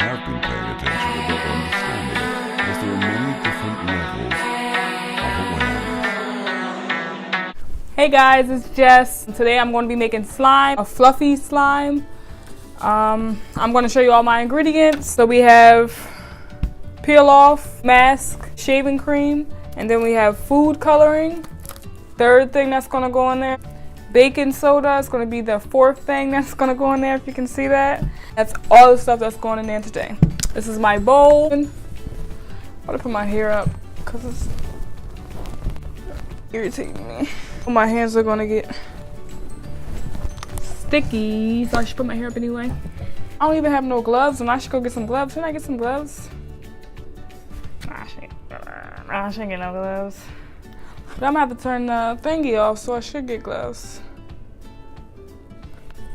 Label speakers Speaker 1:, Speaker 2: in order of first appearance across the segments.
Speaker 1: have been paying attention to better understanding, as there are many different levels of awareness.
Speaker 2: Hey guys, it's Jess. Today I'm going to be making slime, a fluffy slime. I'm going to show you all my ingredients. So we have peel off mask, shaving cream, and then we have food coloring. Third thing that's going to go in there. Baking soda is going to be the fourth thing that's going to go in there, if you can see that. That's all the stuff that's going in there today. This is my bowl. I'm going to put my hair up because it's irritating me. My hands are going to get sticky, so I should put my hair up anyway. I don't even have no gloves, and I should go get some gloves. Can I get some gloves? I shouldn't get no gloves. But I'm gonna have to turn the thingy off, so I should get gloves.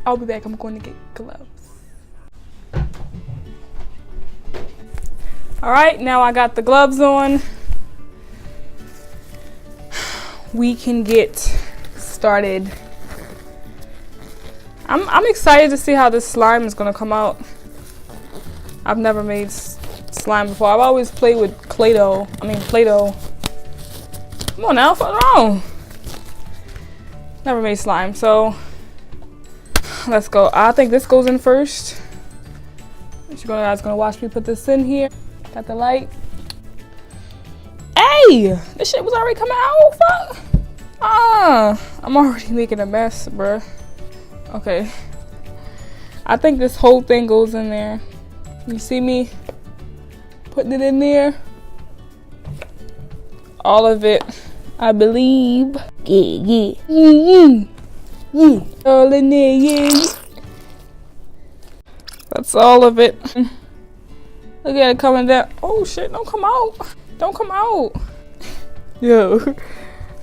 Speaker 2: I'll be back. I'm going to get gloves. All right, now I got the gloves on. We can get started. I'm excited to see how this slime is gonna come out. I've never made slime before. I've always played with Play-Doh. Come on now, what's wrong? Never made slime, so let's go. I think this goes in first. You guys gonna watch me put this in here. Got the light. Hey, this shit was already coming out. Fuck. I'm already making a mess, bruh. Okay. I think this whole thing goes in there. You see me putting it in there? All of it, I believe. Yeah. All in there, yeah. That's all of it. Look at it coming down. Oh shit, don't come out. Don't come out. Yo,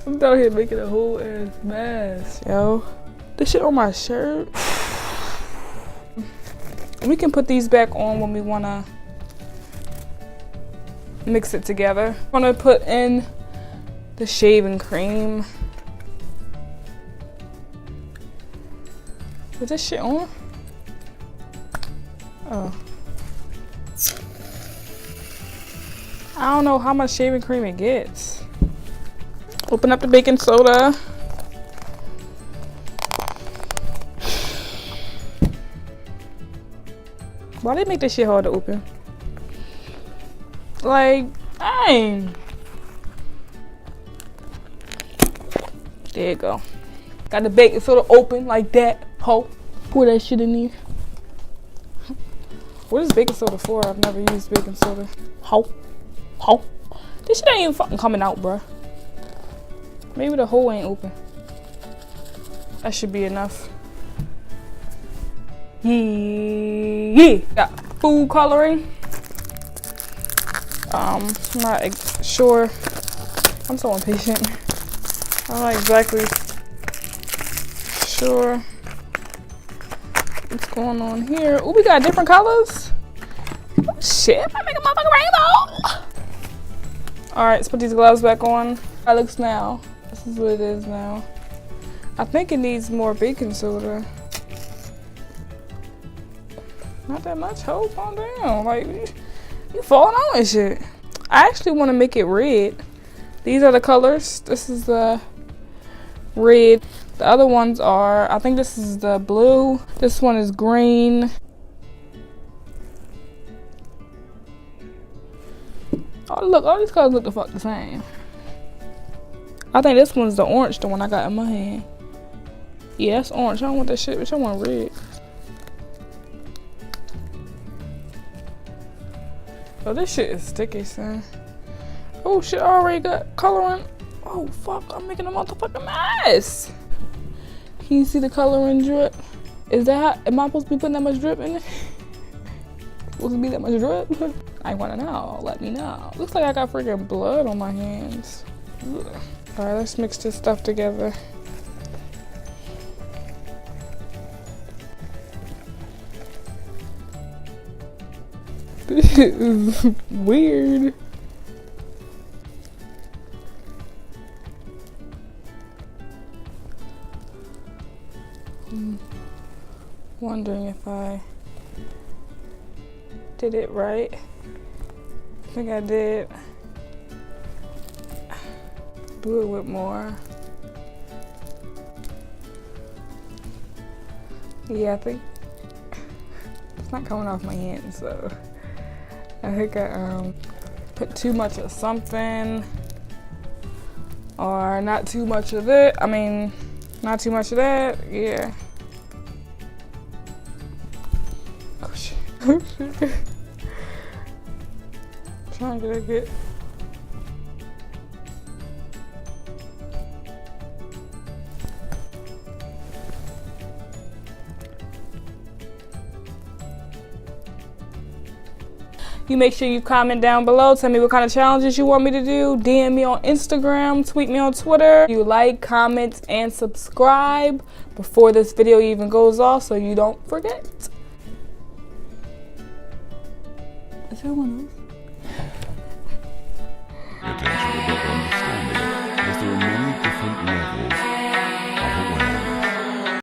Speaker 2: I'm down here making a whole ass mess, yo. This shit on my shirt. We can put these back on when we wanna mix it together. I'm gonna put in the shaving cream. Is this shit on? Oh. I don't know how much shaving cream it gets. Open up the baking soda. Why they make this shit hard to open? Like, dang. There you go. Got the baking soda open like that. Ho. Pour that shit in there. What is baking soda for? I've never used baking soda. Ho. Ho. This shit ain't even fucking coming out, bruh. Maybe the hole ain't open. That should be enough. Yeah. Got food coloring. I'm not sure. I'm so impatient. I'm not exactly sure what's going on here. Oh, we got different colors. Oh, shit, I make a motherfucking rainbow. All right, let's put these gloves back on. How it looks now. This is what it is now. I think it needs more baking soda. Not that much. Hold on down. Like, you falling on this shit. I actually want to make it red. These are the colors. This is the red. The other ones are, I think this is the blue. This one is green. Oh look, all these colors look the fuck the same. I think this one's the orange, the one I got in my hand. Yeah, that's orange. I don't want that shit, bitch. I want red. Oh, this shit is sticky, son. Oh shit, I already got coloring. Oh fuck, I'm making a motherfucking mess. Can you see the coloring drip? Is that, am I supposed to be putting that much drip in it? Supposed to be that much drip? I wanna know, let me know. Looks like I got freaking blood on my hands. Ugh. All right, let's mix this stuff together. This is weird. I'm wondering if I did it right. I think I did. Do it with more. Yeah, I think it's not coming off my hand, so I think I put too much of something or not too much of it. I mean, not too much of that. Yeah. Oh shit. Oh shit. Trying to get. You make sure you comment down below. Tell me what kind of challenges you want me to do. DM me on Instagram, tweet me on Twitter. You like, comment, and subscribe before this video even goes off so you don't forget. Is there one else?
Speaker 1: Attention.